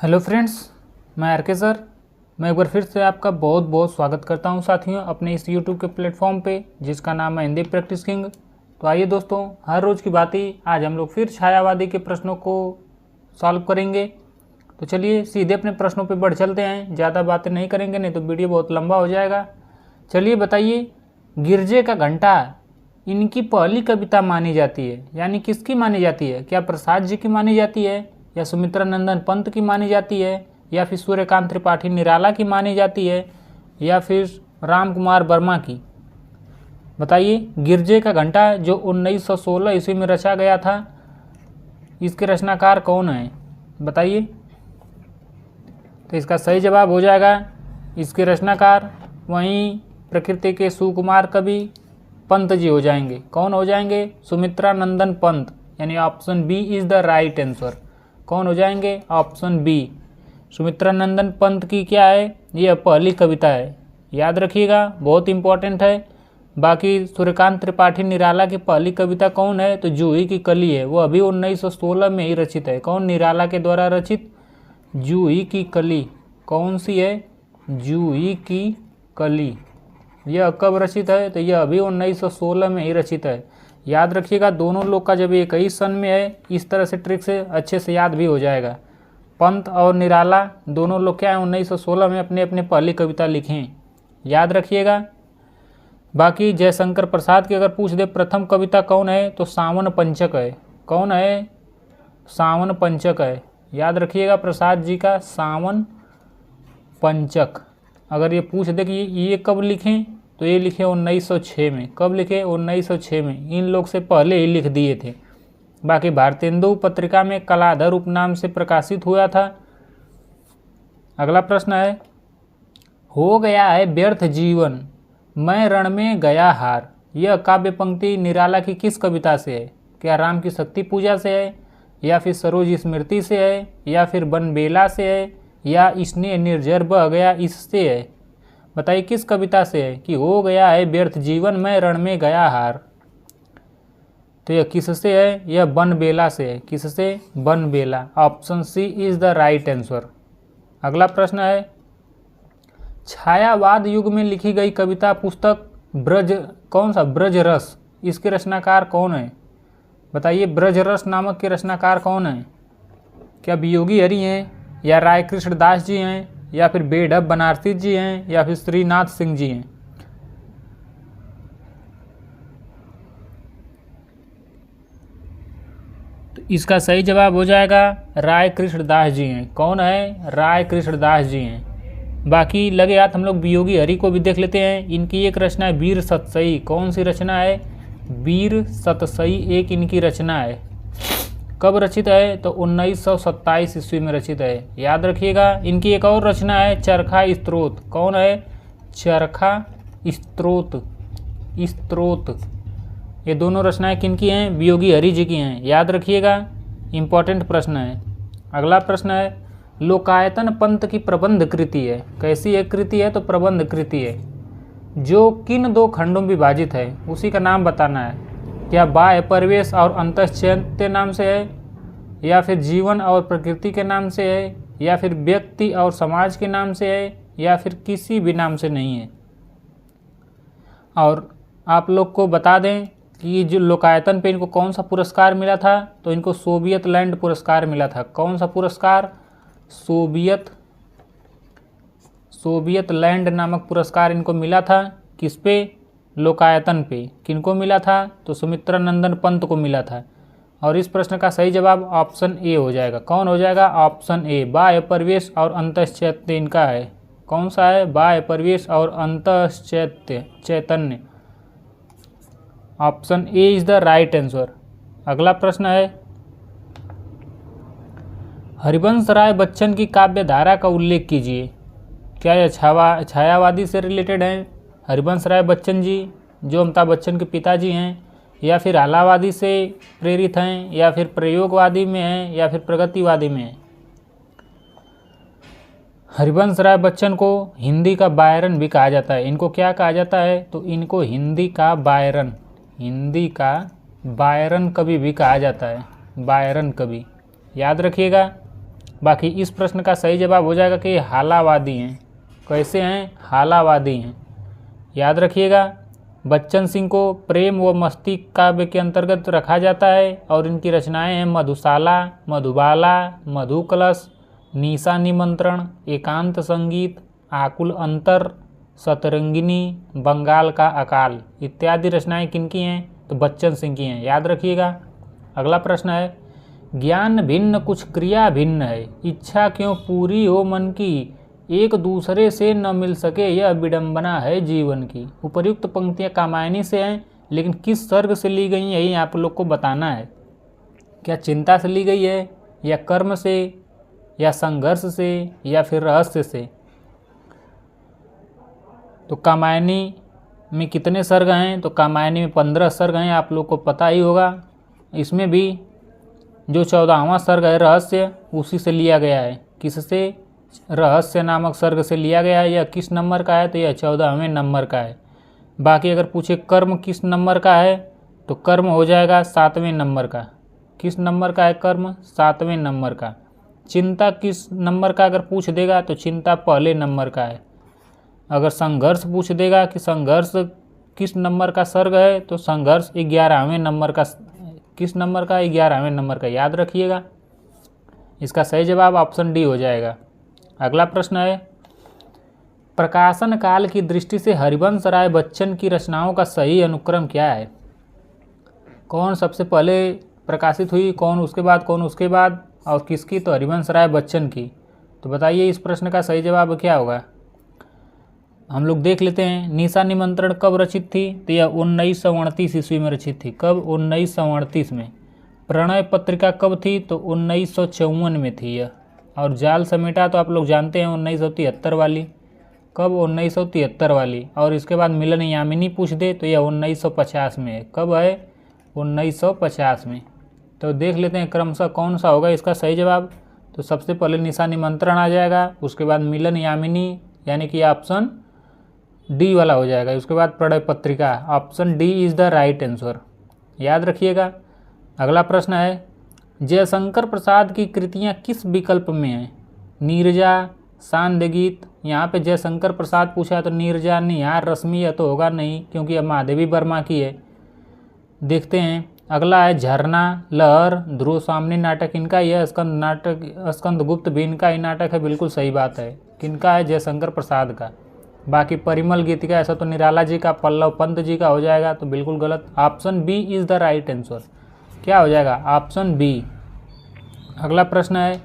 Hello friends, मैं are के sir. मैं एक बार फिर से आपका बहुत बहुत स्वागत करता हूं साथियों अपने इस यूट्यूब के प्लेटफॉर्म पे जिसका नाम है हिंदी प्रैक्टिस किंग। तो आइए दोस्तों, हर रोज़ की बात ही आज हम लोग फिर छायावादी के प्रश्नों को सॉल्व करेंगे। तो चलिए सीधे अपने प्रश्नों पे बढ़ चलते हैं, ज़्यादा बातें नहीं करेंगे नहीं तो वीडियो बहुत लंबा हो जाएगा। चलिए बताइए, गिरजे का घंटा इनकी पहली कविता मानी जाती है, यानी किसकी मानी जाती है? क्या प्रसाद जी की मानी जाती है, या सुमित्रा नंदन पंत की मानी जाती है, या फिर सूर्यकांत त्रिपाठी निराला की मानी जाती है, या फिर राम कुमार वर्मा की? बताइए, गिरजे का घंटा जो 1916 ईस्वी में रचा गया था, इसके रचनाकार कौन है? बताइए। तो इसका सही जवाब हो जाएगा, इसके रचनाकार वहीं प्रकृति के सुकुमार कवि पंत जी हो जाएंगे। कौन हो जाएंगे? सुमित्रा नंदन पंत, यानी option B is the right answer. कौन हो जाएंगे? Option B. सुमित्रा नंदन पंत की क्या है? यह पहली कविता है, याद रखिएगा, बहुत इंपॉर्टेंट है। बाकी सूर्यकांत त्रिपाठी निराला की पहली कविता कौन है? तो जूही की कली है, वो अभी 1916 में ही रचित है। कौन? निराला के द्वारा रचित जूही की कली। कौन सी है? जूही की कली। यह कब रचित है? तो यह अभी 1916 में ही रचित है। याद रखिएगा, दोनों लोग का जब एक ही सन में है, इस तरह से ट्रिक से अच्छे से याद भी हो जाएगा। पंत और निराला दोनों लोग क्या है, 1916 में अपने अपने पहली कविता लिखें, याद रखिएगा। बाकी जयशंकर प्रसाद की अगर पूछ दे प्रथम कविता कौन है, तो सावन पंचक है। कौन है? सावन पंचक है, याद रखिएगा, प्रसाद जी का सावन पंचक। अगर ये पूछ दे कि ये कब लिखें, तो ये लिखे 1906 में। कब लिखे? 1906 में। इन लोग से पहले ही लिख दिए थे। बाकी भारतेंदु पत्रिका में कलाधर उपनाम से प्रकाशित हुआ था। अगला प्रश्न है, हो गया है व्यर्थ जीवन, मैं रण में गया हार। यह काव्य पंक्ति निराला की किस कविता से है? क्या राम की शक्ति पूजा से है, या फिर सरोज स्मृति से है, या फिर बनबेला से है, या स्नेह निर्झर बह गया इससे है? बताइए किस कविता से है कि हो गया है व्यर्थ जीवन, मैं रण में गया हार? तो यह किससे है? यह बनबेला से है। किससे? Banbela. Option C is the right answer. अगला प्रश्न है, छायावाद युग में लिखी गई कविता पुस्तक ब्रज कौन सा? ब्रज रस, इसके रचनाकार कौन है? बताइए, ब्रज रस नामक के रचनाकार कौन है? क्या वियोगी हरि हैं, या राय कृष्ण दास जी हैं, या फिर बेढब बनारसी जी हैं, या फिर श्रीनाथ सिंह जी हैं? तो इसका सही जवाब हो जाएगा राय कृष्ण दास जी हैं। कौन है? राय कृष्ण दास जी हैं। बाकी लगे हाथ हम लोग वियोगी हरि को भी देख लेते हैं। इनकी एक रचना है वीर सतसई। कौन सी रचना है? वीर सतसई एक इनकी रचना है। कब रचित है? तो 1927 ईस्वी में रचित है, याद रखिएगा। इनकी एक और रचना है चरखा स्त्रोत। कौन है? चरखा स्त्रोत। स्त्रोत, ये दोनों रचनाएं किनकी हैं? वियोगी हरि जी की हैं, याद रखिएगा, इंपॉर्टेंट प्रश्न है। अगला प्रश्न है, लोकायतन पंत की प्रबंध कृति है। कैसी एक कृति है? तो प्रबंध कृति है, जो किन दो खंडों में विभाजित है, उसी का नाम बताना है। क्या बाह्य परिवेश और अंतश्चैत्य नाम से है, या फिर जीवन और प्रकृति के नाम से है, या फिर व्यक्ति और समाज के नाम से है, या फिर किसी भी नाम से नहीं है? और आप लोग को बता दें कि जो लोकायतन पे इनको कौन सा पुरस्कार मिला था, तो इनको सोवियत लैंड पुरस्कार मिला था। कौन सा पुरस्कार? सोवियत लैंड नामक पुरस्कार इनको मिला था। किस पे? लोकायतन पे। किनको मिला था? तो सुमित्रा नंदन पंत को मिला था। और इस प्रश्न का सही जवाब ऑप्शन ए हो जाएगा। कौन हो जाएगा? ऑप्शन ए, बाह्य परिवेश और अंतश्चैत्य इनका है। कौन सा है? बाह्य परिवेश और चैतन्य। Option A is the right answer. अगला प्रश्न है, हरिवंश राय बच्चन की काव्य धारा का उल्लेख कीजिए। क्या यह छायावादी से रिलेटेड है? हरिवंश राय बच्चन जी जो अमिताभ बच्चन के पिताजी हैं, या फिर आलावादी से प्रेरित हैं, या फिर प्रयोगवादी में हैं, या फिर प्रगतिवादी में हैं? हरिवंश राय बच्चन को हिंदी का बायरन भी कहा जाता है। इनको क्या कहा जाता है? तो इनको हिंदी का बायरन कवि भी कहा जाता है। बायरन कवि, याद रखिएगा। बाकी इस प्रश्न का सही जवाब हो जाएगा कि हालावादी हैं। कैसे हैं? हालावादी हैं। याद रखिएगा। बच्चन सिंह को प्रेम व मस्ती काव्य के अंतर्गत रखा जाता है और इनकी रचनाएं हैं मधुशाला, मधुबाला, मधुकलश, निशा निमंत्रण, एकांत संगीत, आकुल अंतर, सतरंगिनी, बंगाल का अकाल इत्यादि रचनाएं किनकी हैं? तो बच्चन सिंह की हैं। याद रखिएगा। अगला प्रश्न है, ज्ञान भिन्न कुछ क्रिया भिन्न है, इच्छा क्यों पूरी हो मन की, एक दूसरे से न मिल सके यह विडंबना है जीवन की। उपर्युक्त पंक्तियां कामायनी से हैं, लेकिन किस सर्ग से ली गई है यही आप लोग को बताना है। क्या चिंता से ली गई है, या कर्म से, या संघर्ष से, या फिर रहस्य से? तो कामायनी में कितने सर्ग हैं? तो कामायनी में 15 सर्ग हैं, आप लोग को पता ही होगा। इसमें भी जो 14वां सर्ग है रहस्य, उसी से लिया गया है। किससे? रहस्य नामक सर्ग से लिया गया है। यह किस नंबर का है? तो यह 14वें नंबर का है। बाकी अगर पूछे कर्म किस नंबर का है, तो कर्म हो जाएगा 7वें नंबर का। किस नंबर का है कर्म? 7वें नंबर का। चिंता किस नंबर का अगर पूछ देगा, तो चिंता पहले नंबर का है। अगर संघर्ष पूछ देगा कि संघर्ष किस नंबर का सर्ग है, तो संघर्ष 11वें नंबर का। किस नंबर का? 11वें नंबर का। याद रखिएगा। इसका सही जवाब ऑप्शन डी हो जाएगा। अगला प्रश्न है, प्रकाशन काल की दृष्टि से हरिवंश राय बच्चन की रचनाओं का सही अनुक्रम क्या है? कौन सबसे पहले प्रकाशित हुई, कौन उसके बाद, कौन उसके बाद, और किसकी? तो हरिवंश राय बच्चन की। तो बताइए इस प्रश्न का सही जवाब क्या होगा? हम लोग देख लेते हैं। निशा निमंत्रण कब रचित थी? तो यह 1938 ईस्वी में रचित थी। कब? 1938 में। प्रणय पत्रिका कब थी? तो 1954 में थी यह। और जाल समेटा तो आप लोग जानते हैं 1973 वाली। कब? 1973 वाली। और इसके बाद मिलन यामिनी पूछ दे तो यह 1950 में है। कब है? 1950 में। तो देख लेते हैं क्रमशः कौन सा होगा इसका सही जवाब। तो सबसे पहले निशा निमंत्रण आ जाएगा, उसके बाद मिलन यामिनी, यानी कि ऑप्शन डी वाला हो जाएगा। उसके बाद प्रणय पत्रिका, option D is the right answer. याद रखिएगा। अगला प्रश्न है, जयशंकर प्रसाद की कृतियां किस विकल्प में हैं? नीरजा, सांध्य गीत। यहाँ पे जयशंकर प्रसाद पूछा तो नीरजा, निहार, रश्मि यह तो होगा नहीं, क्योंकि यह महादेवी वर्मा की है। देखते हैं। अगला है झरना, लहर, ध्रुव सामने नाटक इनका, यह स्कंद नाटक, स्कंदगुप्त भी इनका ही नाटक है। बिल्कुल सही बात है। किनका है? जयशंकर प्रसाद का। बाकी परिमल गीतिका ऐसा तो निराला जी का, पल्लव पंत जी का हो जाएगा, तो बिल्कुल गलत। Option B is the right answer. क्या हो जाएगा? Option B. अगला प्रश्न है,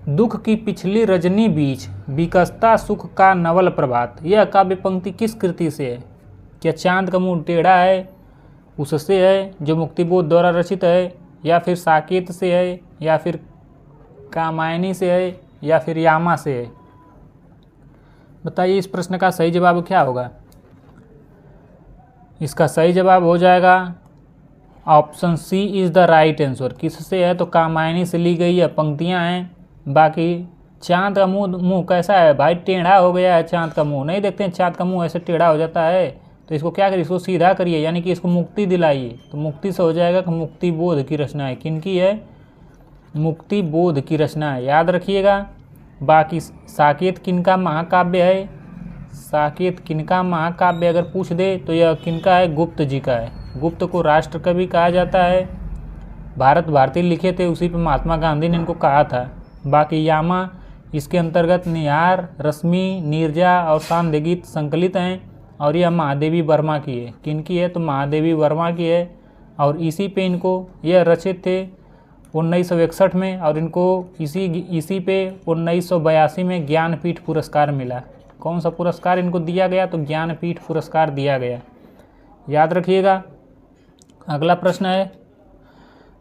दुख की पिछली रजनी बीच विकसता सुख का नवल प्रभात, यह काव्य पंक्ति किस कृति से है? क्या चांद का मुंह टेढ़ा है उससे है, जो मुक्तिबोध द्वारा रचित है, या फिर साकेत से है, या फिर कामायनी से है, या फिर यामा से है? बताइए इस प्रश्न का सही जवाब क्या होगा? इसका सही जवाब हो जाएगा option C is the right answer. किससे है? तो कामायनी से ली गई है पंक्तियां हैं। बाकी चांद का मुंह कैसा है भाई? टेढ़ा हो गया है चांद का मुंह। नहीं देखते हैं चांद का मुंह ऐसे टेढ़ा हो जाता है, तो इसको क्या करिए? इसको सीधा करिए, यानी कि इसको मुक्ति दिलाइए। तो मुक्ति से हो जाएगा कि मुक्ति बोध की रचना है। किनकी है? मुक्ति बोध की रचना है। याद रखिएगा। बाकी साकेत किनका महाकाव्य है? साकेत किनका महाकाव्य अगर पूछ दे तो यह किनका है? गुप्त जी का है। गुप्त को राष्ट्र कवि कहा जाता है। भारत भारती लिखे थे, उसी पे महात्मा गांधी ने इनको कहा था। बाकी यामा इसके अंतर्गत निहार, रश्मि, नीरजा और सांध्य गीत संकलित हैं, और यह महादेवी वर्मा की है। किनकी है? तो महादेवी वर्मा की है। और इसी पे इनको यह रचित थे 1961 में, और इनको इसी पे 1982 में ज्ञानपीठ पुरस्कार मिला। कौन सा पुरस्कार इनको दिया गया? तो ज्ञानपीठ पुरस्कार दिया गया। याद रखिएगा। अगला प्रश्न है,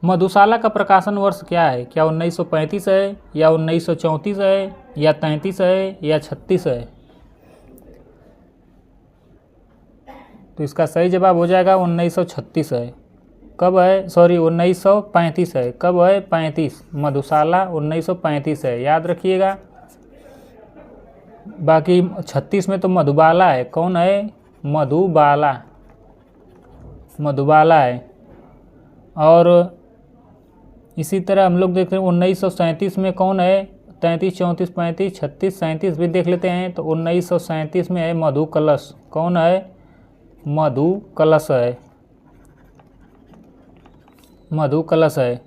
मधुशाला का प्रकाशन वर्ष क्या है? क्या 1935 है, या 1934 है, या 33 है, या 36 है? तो इसका सही जवाब हो जाएगा 1936 है। कब है? सॉरी 1935 है। कब है? 35। मधुशाला 1935 है। याद रखिएगा। बाकी 36 में तो मधुबाला है। कौन है? मधुबाला है। और इसी तरह हम लोग देख रहे हैं 1937 में कौन है, 33, 34, 35, 36, 37 भी देख लेते हैं। तो 1937 में है मधु कलश। कौन है? मधु कलश है, मधु कलश है।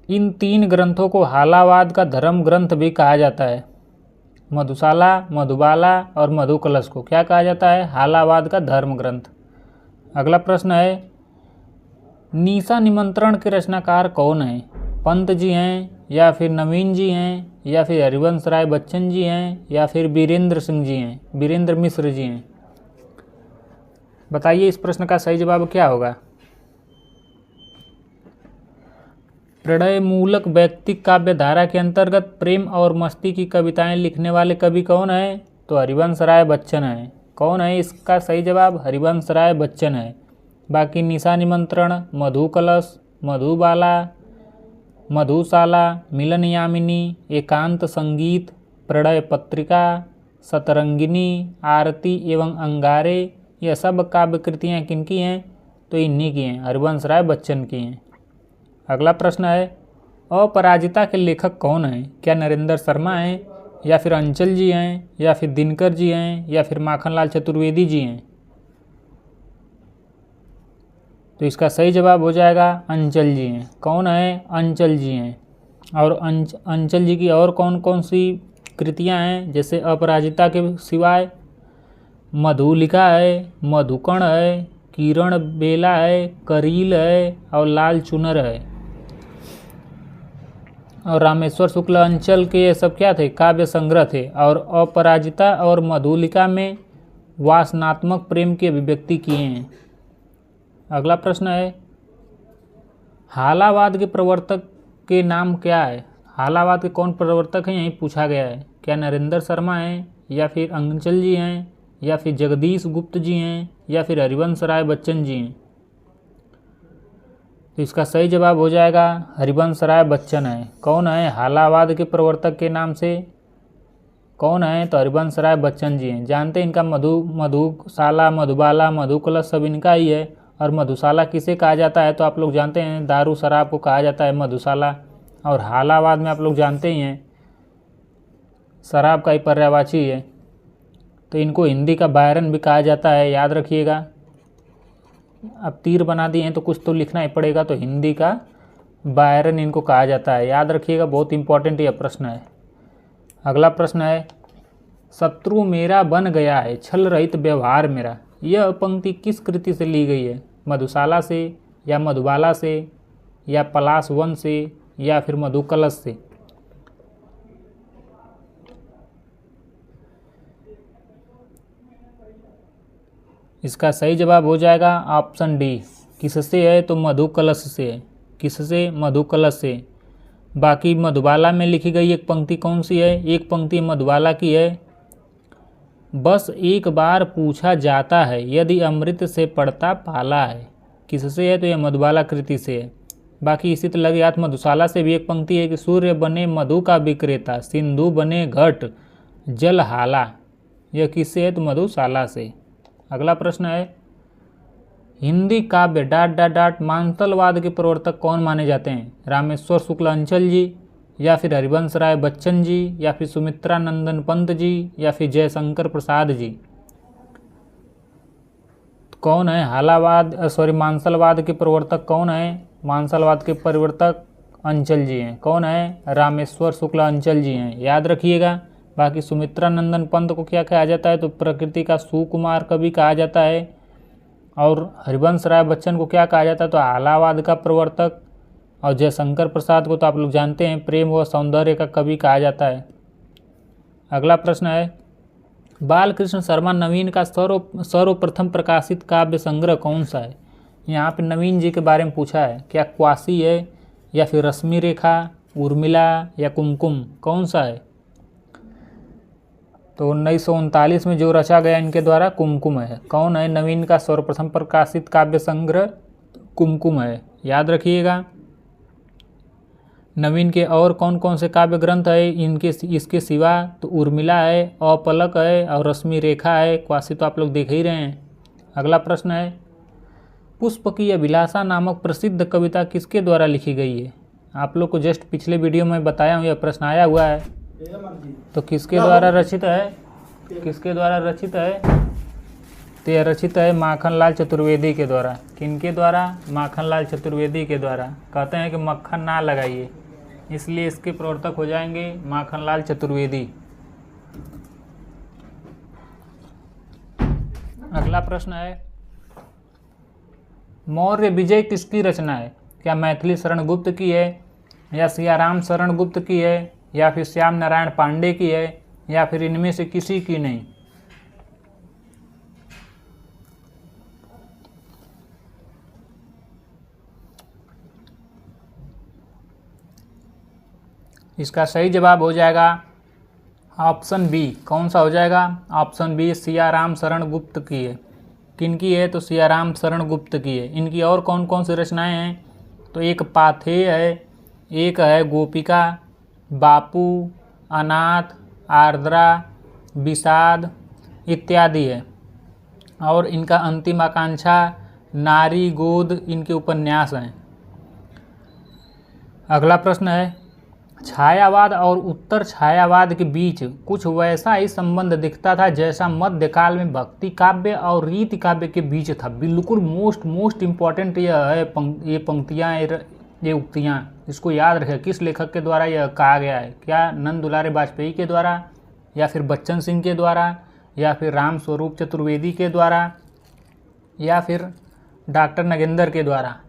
इन 3 ग्रंथों को हालावाद का धर्म ग्रंथ भी कहा जाता है। मधुशाला, मधुबाला और मधु कलश को क्या कहा जाता है? हालावाद का धर्म ग्रंथ। अगला प्रश्न है, निशा निमंत्रण के रचनाकार कौन हैं? पंत जी हैं, या फिर नवीन जी हैं, या फिर हरिवंश राय बच्चन जी हैं, या फिर वीरेंद्र सिंह जी हैं, वीरेंद्र मिश्र जी हैं? बताइए इस प्रश्न का सही जवाब क्या होगा? प्रणय मूलक व्यक्तिक काव्य धारा के अंतर्गत प्रेम और मस्ती की कविताएं लिखने वाले कवि कौन है? तो हरिवंश राय बच्चन है। कौन है इसका सही जवाब? हरिवंश राय बच्चन है। बाकी निशा निमंत्रण, मधु कलश, मधुबाला, मधुशाला, मिलन यामिनी, एकांत संगीत, प्रणय पत्रिका, सतरंगिनी, आरती एवं अंगारे, यह सब काव्य कृतियाँ किनकी हैं? तो इन्हीं की हैं, हरिवंश राय बच्चन की हैं। अगला प्रश्न है, अपराजिता के लेखक कौन हैं? क्या नरेंद्र शर्मा हैं, या फिर अंचल जी हैं, या फिर दिनकर जी हैं, या फिर माखनलाल चतुर्वेदी जी हैं? तो इसका सही जवाब हो जाएगा अंचल जी हैं। कौन है? अंचल जी हैं। और अंचल जी की और कौन कौन सी कृतियां हैं? जैसे अपराजिता के सिवाय मधुलिका है, मधुकण है, किरण बेला है, करील है और लाल चुनर है। और रामेश्वर शुक्ल अंचल के ये सब क्या थे? काव्य संग्रह थे। और अपराजिता और मधुलिका में वासनात्मक प्रेम की अभिव्यक्ति किए हैं। अगला प्रश्न है, हालावाद के प्रवर्तक के नाम क्या है? हालावाद के कौन प्रवर्तक हैं, यही पूछा गया है। क्या नरेंद्र शर्मा हैं, या फिर अंचल जी हैं, या फिर जगदीश गुप्त जी हैं, या फिर हरिवंश राय बच्चन जी हैं? तो इसका सही जवाब हो जाएगा हरिवंश राय बच्चन है। कौन है हालावाद के प्रवर्तक के नाम से? कौन है? तो हरिवंश राय बच्चन जी हैं। जानते हैं इनका मधुशाला, मधुबाला, मधु कलश सब इनका ही है। और मधुशाला किसे कहा जाता है? तो आप लोग जानते हैं दारू शराब को कहा जाता है मधुशाला। और हालावाद में आप लोग जानते ही हैं शराब का ही पर्यायवाची है। तो इनको हिंदी का बायरन भी कहा जाता है, याद रखिएगा। अब तीर बना दिए हैं तो कुछ तो लिखना ही पड़ेगा। तो हिंदी का बायरन इनको कहा जाता है, याद रखिएगा। बहुत इंपॉर्टेंट यह प्रश्न है। अगला प्रश्न है, शत्रु मेरा बन गया है, छल रहित व्यवहार मेरा। यह पंक्ति किस कृति से ली गई है? मधुशाला से, या मधुबाला से, या पलाश वन से, या फिर मधु कलश से? इसका सही जवाब हो जाएगा ऑप्शन डी। किससे है? तो मधु कलश से है। किससे? मधु कलश से। बाकी मधुबाला में लिखी गई एक पंक्ति कौन सी है? एक पंक्ति मधुबाला की है, बस एक बार पूछा जाता है यदि अमृत से पड़ता पाला है। किससे है? तो यह मधुबाला कृति से है। बाकी इसी तरह लगे हाथ मधुशाला से भी एक पंक्ति है कि सूर्य बने मधु का विक्रेता, सिंधु बने घट जल हाला। यह किससे है? तो मधुशाला से। अगला प्रश्न है, हिंदी काव्य डाट डाट डाट मानसलवाद के प्रवर्तक कौन माने जाते हैं? रामेश्वर शुक्ल अंचल जी, या फिर हरिवंश राय बच्चन जी, या फिर सुमित्रा नंदन पंत जी, या फिर जयशंकर प्रसाद जी? कौन है मानसलवाद के प्रवर्तक कौन है? मानसलवाद के प्रवर्तक अंचल जी हैं। कौन है? रामेश्वर शुक्ल अंचल जी हैं, याद रखिएगा। बाकी सुमित्रा नंदन पंत को क्या कहा जाता है? तो प्रकृति का सुकुमार कवि कहा जाता है। और हरिवंश राय बच्चन को क्या कहा जाता है? तो हालावाद का प्रवर्तक। और जयशंकर प्रसाद को तो आप लोग जानते हैं प्रेम व सौंदर्य का कवि कहा जाता है। अगला प्रश्न है, बालकृष्ण शर्मा नवीन का सर्वप्रथम प्रकाशित काव्य संग्रह कौन सा है? यहाँ पे नवीन जी के बारे में पूछा है। क्या क्वासी है, या फिर रश्मि रेखा, उर्मिला, या कुमकुम? कौन सा है? तो 1939 में जो रचा गया इनके द्वारा कुमकुम है। कौन है नवीन का सर्वप्रथम प्रकाशित काव्य संग्रह? कुमकुम है, याद रखिएगा। नवीन के और कौन कौन से काव्य ग्रंथ है इसके सिवा? तो उर्मिला है, अपलक है, और रश्मि रेखा है। क्वासी तो आप लोग देख ही रहे हैं। अगला प्रश्न है, पुष्प की अभिलाषा नामक प्रसिद्ध कविता किसके द्वारा लिखी गई है? आप लोग को जस्ट पिछले वीडियो में बताया हूँ, यह प्रश्न आया हुआ है। तो किसके द्वारा रचित है? किसके द्वारा रचित है? तो यह रचित है माखनलाल चतुर्वेदी के द्वारा। किनके द्वारा? माखनलाल चतुर्वेदी के द्वारा। कहते हैं कि मक्खन ना लगाइए, इसलिए इसके प्रवर्तक हो जाएंगे माखनलाल चतुर्वेदी। अगला प्रश्न है, मौर्य विजय किसकी रचना है? क्या मैथिली शरण गुप्त की है, या सियाराम शरण गुप्त की है, या फिर श्याम नारायण पांडे की है, या फिर इनमें से किसी की नहीं? इसका सही जवाब हो जाएगा ऑप्शन बी। कौन सा हो जाएगा? ऑप्शन बी, सियाराम शरण गुप्त की है। किनकी है? तो सियाराम शरण गुप्त की है। इनकी और कौन कौन सी रचनाएं हैं? तो एक पाथेय है, एक है गोपिका, बापू, अनाथ, आर्द्रा, विषाद इत्यादि है। और इनका अंतिम आकांक्षा, नारी गोद इनके उपन्यास हैं। अगला प्रश्न है, छायावाद और उत्तर छायावाद के बीच कुछ वैसा ही संबंध दिखता था जैसा मध्यकाल में भक्ति काव्य और रीति काव्य के बीच था। बिल्कुल मोस्ट इम्पॉर्टेंट यह है, ये पंक्तियाँ, ये उक्तियाँ, इसको याद रखें। किस लेखक के द्वारा यह कहा गया है? क्या नंद दुलारे वाजपेयी के द्वारा, या फिर बच्चन सिंह के द्वारा, या फिर राम स्वरूप चतुर्वेदी के द्वारा, या फिर डॉक्टर नगेंद्र के द्वारा?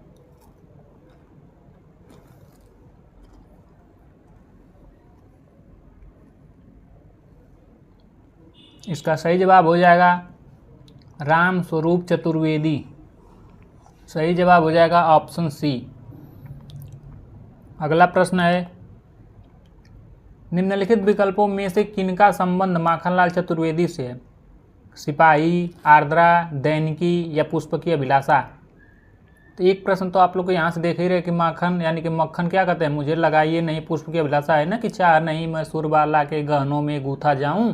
इसका सही जवाब हो जाएगा राम स्वरूप चतुर्वेदी। सही जवाब हो जाएगा ऑप्शन सी। अगला प्रश्न है, निम्नलिखित विकल्पों में से किनका संबंध माखनलाल चतुर्वेदी से है? सिपाही, आर्द्रा, दैनिकी या पुष्प की अभिलाषा? तो एक प्रश्न तो आप लोग को यहाँ से देख ही रहे कि माखन यानी कि मक्खन क्या कहते हैं? मुझे लगाइए नहीं, पुष्प की अभिलाषा है ना कि चाह नहीं मैं सुरबाला के गहनों में गूथा जाऊँ,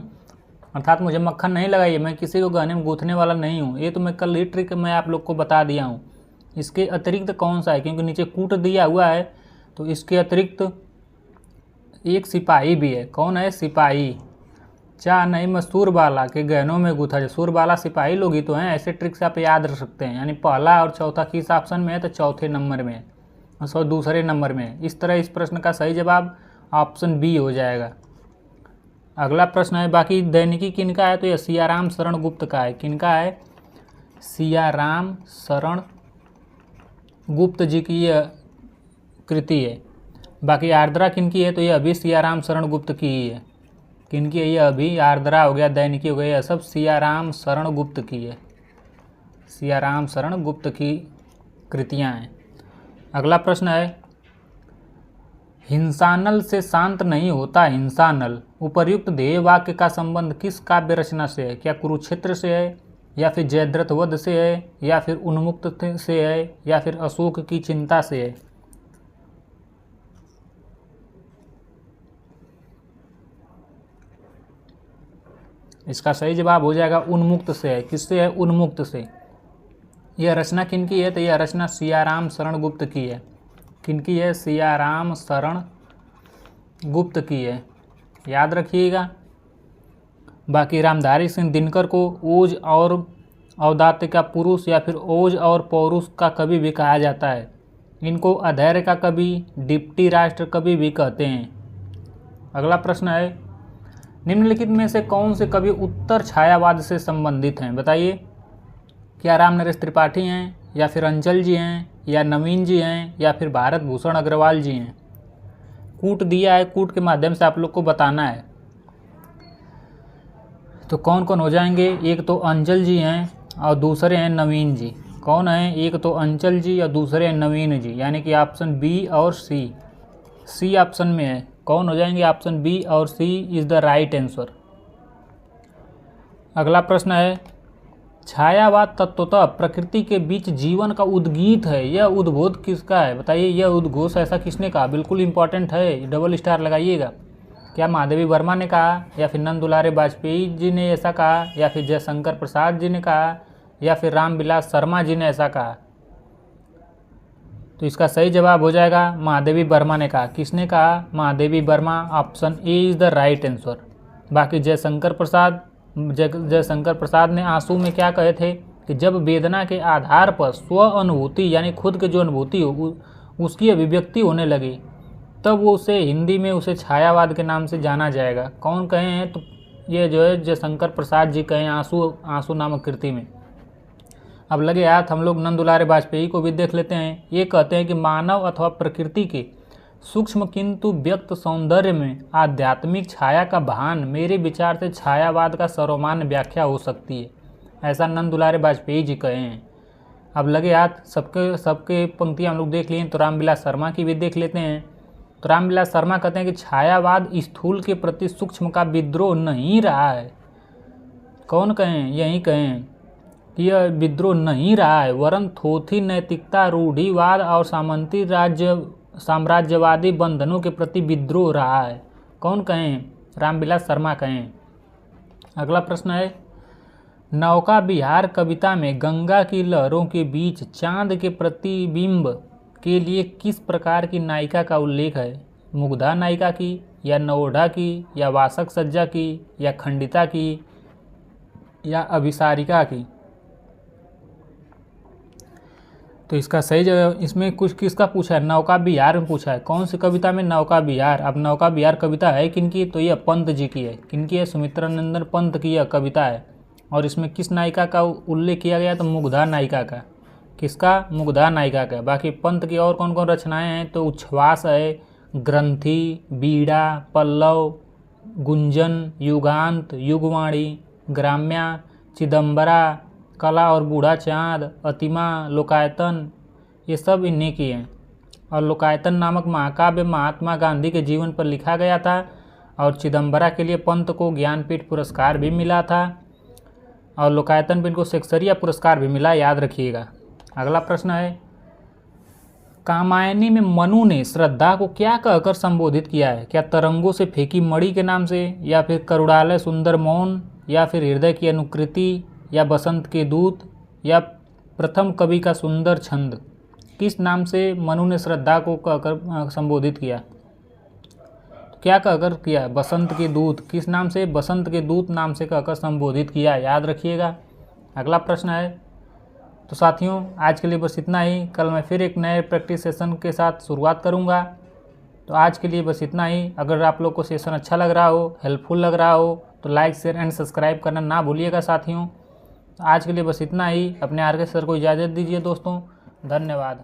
अर्थात मुझे मक्खन नहीं लगाइए, मैं किसी को गहने में गूंथने वाला नहीं हूँ। ये तो मैं कल ही ट्रिक मैं आप लोग को बता दिया हूँ। इसके अतिरिक्त कौन सा है? क्योंकि नीचे कूट दिया हुआ है, तो इसके अतिरिक्त एक सिपाही भी है। कौन है? सिपाही। चाह नहीं मैं सूरबाला के गहनों में गूथा जाए। सूरबाला सिपाही लोग ही तो हैं। ऐसे ट्रिक से आप याद रख सकते हैं। यानी पहला और चौथा किस ऑप्शन में है? तो चौथे नंबर में है और दूसरे नंबर में है। इस तरह इस प्रश्न का सही जवाब ऑप्शन बी हो जाएगा। अगला प्रश्न है, बाकी दैनिकी किनका है? तो यह सियाराम शरण गुप्त का है। किनका है? सियाराम शरण गुप्त जी की यह कृति है। बाकी आर्द्रा किनकी है? तो यह अभी सियाराम शरण गुप्त की ही है। किनकी है? यह अभी आर्द्रा हो गया, दैनिकी हो गया, यह सब सियाराम शरण गुप्त की है। सियाराम शरण गुप्त की कृतियाँ हैं। अगला प्रश्न है, हिंसानल से शांत नहीं होता हिंसानल उपर्युक्त ध्येय वाक्य का संबंध किस काव्य रचना से है? क्या कुरुक्षेत्र से है, या फिर जयद्रथ वध से है, या फिर उन्मुक्त से है, या फिर अशोक की चिंता से है? इसका सही जवाब हो जाएगा उन्मुक्त से है। किससे है? उन्मुक्त से। यह रचना किनकी है? तो यह रचना सियाराम शरण गुप्त की है। किनकी है? सियाराम शरण गुप्त की है, याद रखिएगा। बाकी रामधारी सिंह दिनकर को ओज और औदात्य का पुरुष या फिर ओज और पौरुष का कवि भी कहा जाता है। इनको अधैर्य का कवि, डिप्टी राष्ट्र कवि भी कहते हैं। अगला प्रश्न है, निम्नलिखित में से कौन से कवि उत्तर छायावाद से संबंधित हैं? बताइए। क्या राम नरेश त्रिपाठी हैं, या फिर अंचल जी हैं, या नवीन जी हैं, या फिर भारत भूषण अग्रवाल जी हैं? कूट दिया है, कूट के माध्यम से आप लोग को बताना है। तो कौन कौन हो जाएंगे? एक तो अंचल जी हैं और दूसरे हैं नवीन जी। कौन है? एक तो अंचल जी और दूसरे हैं नवीन जी, यानी कि ऑप्शन बी और सी। सी ऑप्शन में है। कौन हो जाएंगे? ऑप्शन बी और सी इज़ द राइट आंसर। अगला प्रश्न है, छायावाद तत्वतः प्रकृति के बीच जीवन का उद्गीत है, यह उद्बोध किसका है? बताइए, यह उद्घोष ऐसा किसने कहा? बिल्कुल इंपॉर्टेंट है, डबल स्टार लगाइएगा। क्या महादेवी वर्मा ने कहा, या फिर नंद दुलारे वाजपेयी जी ने ऐसा कहा, या फिर जयशंकर प्रसाद जी ने कहा, या फिर रामविलास शर्मा जी ने ऐसा कहा? तो इसका सही जवाब हो जाएगा महादेवी वर्मा ने कहा। किसने कहा? Mahadevi Verma. Option A is the right answer. बाकी जयशंकर प्रसाद ने आंसू में क्या कहे थे कि जब वेदना के आधार पर स्व अनुभूति यानी खुद की जो अनुभूति हो उसकी अभिव्यक्ति होने लगी तब वो उसे हिंदी में उसे छायावाद के नाम से जाना जाएगा। कौन कहे हैं? तो ये जो है जयशंकर प्रसाद जी कहे आंसू नामक कृति में। अब लगे हाथ हम लोग नंद दुलारे वाजपेयी को भी देख लेते हैं। ये कहते हैं कि मानव अथवा प्रकृति के सूक्ष्म किंतु व्यक्त सौंदर्य में आध्यात्मिक छाया का भान मेरे विचार से छायावाद का सर्वमान्य व्याख्या हो सकती है। ऐसा नंद दुलारे वाजपेयी जी कहे हैं। अब लगे हाथ सबके पंक्तियाँ हम लोग देख लिए। तो रामविलास शर्मा की भी देख लेते हैं। तो रामविलास शर्मा कहते हैं कि छायावाद स्थूल के प्रति सूक्ष्म का विद्रोह नहीं रहा है। कौन कहें? यही कहें कि यह विद्रोह नहीं रहा है वरन थोथी नैतिकता, रूढ़िवाद और साम्राज्यवादी बंधनों के प्रति विद्रोह रहा है। कौन कहें? रामविलास शर्मा कहें। अगला प्रश्न है, नौका विहार कविता में गंगा की लहरों के बीच चांद के प्रतिबिंब के लिए किस प्रकार की नायिका का उल्लेख है? मुग्धा नायिका की, या नवोढ़ा की, या वासक सज्जा की, या खंडिता की, या अभिसारिका की? तो इसका सही जवाब इसमें कुछ किसका पूछा है? नौका विहार में पूछा है। कौन सी कविता में? नौका विहार। अब नौका विहार कविता है किनकी? तो यह पंत जी की है। किनकी है? सुमित्रानंदन पंत की यह कविता है। और इसमें किस नायिका का उल्लेख किया गया? तो मुग्धा नायिका का। किसका? मुग्धा नायिका का। बाकी पंत की और कौन कौन रचनाएं हैं? तो उच्छ्वास है, ग्रंथि, बीड़ा, पल्लव, गुंजन, युगांत, युगवाणी, ग्राम्या, चिदम्बरा, कला और बूढ़ा चाँद, अतिमा, लोकायतन, ये सब इन्हीं की हैं। और लोकायतन नामक महाकाव्य महात्मा गांधी के जीवन पर लिखा गया था। और चिदम्बरा के लिए पंत को ज्ञानपीठ पुरस्कार भी मिला था। और लोकायतन पे इनको शेक्सपियर पुरस्कार भी मिला, याद रखिएगा। अगला प्रश्न है, कामायनी में मनु ने श्रद्धा को क्या कहकर संबोधित किया है? क्या तरंगों से फेंकी मणि के नाम से, या फिर करुणालय सुंदर मौन, या फिर हृदय की अनुकृति, या बसंत के दूत, या प्रथम कवि का सुंदर छंद? किस नाम से मनु ने श्रद्धा को कहकर संबोधित किया? क्या कहकर किया? बसंत के दूत। किस नाम से? बसंत के दूत नाम से कहकर संबोधित किया, याद रखिएगा। अगला प्रश्न है, तो साथियों आज के लिए बस इतना ही। कल मैं फिर एक नए प्रैक्टिस सेशन के साथ शुरुआत करूंगा। तो आज के लिए बस इतना ही। अगर आप लोग को सेशन अच्छा लग रहा हो, हेल्पफुल लग रहा हो, तो लाइक शेयर एंड सब्सक्राइब करना ना भूलिएगा साथियों। आज के लिए बस इतना ही। अपने आर के सर को इजाज़त दीजिए दोस्तों। धन्यवाद।